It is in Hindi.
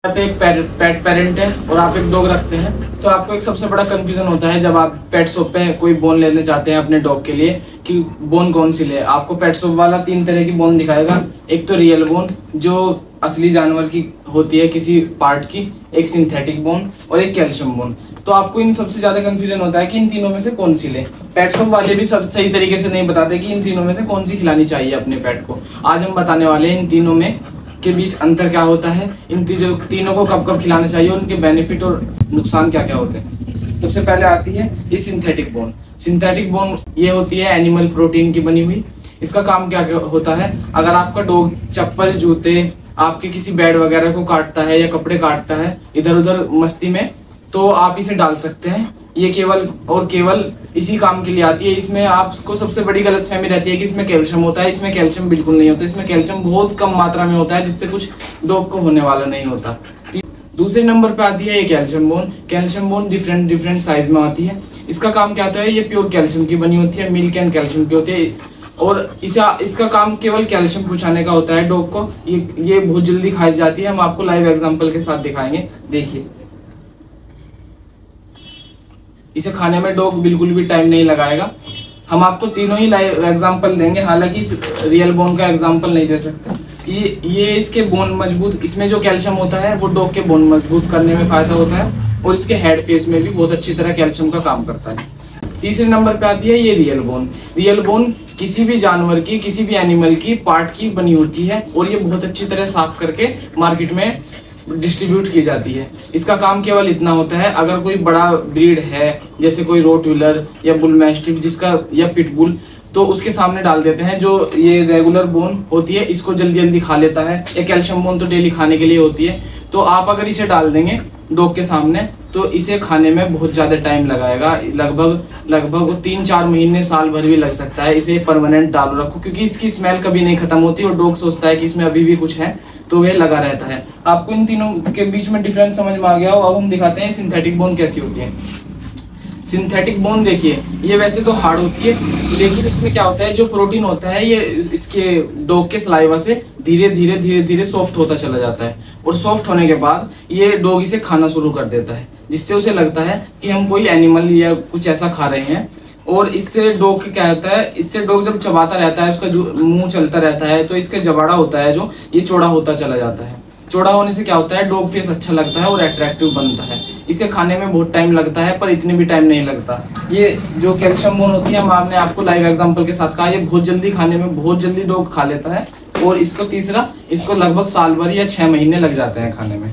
पे एक पेट पेरेंट है और आप एक डॉग रखते हैं, तो आपको एक सबसे बड़ा कंफ्यूजन होता है जब आप पेट शॉप पे कोई बोन लेने जाते हैं अपने डॉग के लिए कि बोन कौन सी ले। आपको पेट शॉप वाला 3 तरह की बोन दिखाएगा। एक तो रियल बोन जो असली जानवर की होती है किसी पार्ट की, एक सिंथेटिक बोन और एक कैल्शियम बोन। तो आपको इन सबसे ज्यादा कंफ्यूजन होता है कि इन तीनों में से कौन सी ले। पेट शॉप वाले भी सब सही तरीके से नहीं बताते कि इन तीनों में से कौन सी खिलानी चाहिए अपने पेट को। आज हम बताने वाले हैं इन तीनों में के बीच अंतर क्या होता है, इन तीनों को कब कब खिलाना चाहिए, उनके बेनिफिट और नुकसान क्या क्या होते हैं। सबसे पहले आती है ये सिंथेटिक बोन। सिंथेटिक बोन ये होती है एनिमल प्रोटीन की बनी हुई। इसका काम क्या क्या होता है, अगर आपका डॉग चप्पल जूते आपके किसी बेड वगैरह को काटता है या कपड़े काटता है इधर उधर मस्ती में, तो आप इसे डाल सकते हैं। ये केवल और केवल इसी काम के लिए आती है। इसमें आपको सबसे बड़ी गलतफहमी रहती है कि इसमें कैल्शियम होता है। इसमें कैल्शियम बिल्कुल नहीं होता। इसमें कैल्शियम बहुत कम मात्रा में होता है जिससे कुछ डॉग को होने वाला नहीं होता। दूसरे नंबर पे आती है ये calcium bone. Calcium bone different size में आती है। इसका काम क्या होता है, ये प्योर कैल्शियम की बनी होती है, मिल्क एंड कैल्शियम की होती है और इसका काम केवल कैल्शियम पहुंचाने का होता है डॉग को। ये बहुत जल्दी खाई जाती है। हम आपको लाइव एग्जाम्पल के साथ दिखाएंगे, देखिए। इसे खाने में डॉग बिल्कुल भी टाइम नहीं लगाएगा। हम आपको तीनों ही लाइव एग्जांपल देंगे, हालांकि इस रियल बोन का एग्जांपल नहीं दे सकते। ये इसके बोन मजबूत, इसमें जो कैल्शियम होता है वो डॉग के बोन मजबूत करने में फायदा होता है और इसके हेड फेस में भी बहुत अच्छी तरह कैल्शियम का काम करता है। तीसरे नंबर पे आती है ये रियल बोन। रियल बोन किसी भी जानवर की, किसी भी एनिमल की पार्ट की बनी होती है और ये बहुत अच्छी तरह साफ करके मार्केट में डिस्ट्रीब्यूट की जाती है। इसका काम केवल इतना होता है, अगर कोई बड़ा ब्रीड है जैसे कोई रोटविलर या बुल मैस्टिफ जिसका या पिटबुल, तो उसके सामने डाल देते हैं। जो ये रेगुलर बोन होती है इसको जल्दी जल्दी खा लेता है, या कैल्शियम बोन तो डेली खाने के लिए होती है। तो आप अगर इसे डाल देंगे डॉग के सामने तो इसे खाने में बहुत ज़्यादा टाइम लगाएगा, लगभग 3-4 महीने, साल भर भी लग सकता है। इसे परमानेंट डाल रखो क्योंकि इसकी स्मेल कभी नहीं खत्म होती और डॉग सोचता है कि इसमें अभी भी कुछ है, तो वह लगा रहता है। आपको इन तीनों के बीच में डिफरेंस समझ में आ गया हो। अब हम दिखाते हैं सिंथेटिक बोन कैसी होती है। सिंथेटिक बोन देखिए, ये वैसे तो हार्ड होती है लेकिन इसमें क्या होता है, जो प्रोटीन होता है ये इसके डॉग के सलाइवा से धीरे धीरे सॉफ्ट होता चला जाता है और सॉफ्ट होने के बाद ये डॉग इसे खाना शुरू कर देता है, जिससे उसे लगता है कि हम कोई एनिमल या कुछ ऐसा खा रहे हैं। और इससे डॉग क्या होता है, इससे डॉग जब चबाता रहता है, उसका जो मुंह चलता रहता है, तो इसका जबाड़ा होता है जो ये चौड़ा होता चला जाता है। चौड़ा होने से क्या होता है, डॉग फेस अच्छा लगता है और अट्रैक्टिव बनता है। इसे खाने में बहुत टाइम लगता है पर इतने भी टाइम नहीं लगता। ये जो कैल्शियम बोन होती है, हमने आपको लाइव एग्जांपल के साथ कहा, ये बहुत जल्दी खाने में बहुत जल्दी डॉग खा लेता है। और इसको लगभग साल भर या 6 महीने लग जाते हैं खाने में।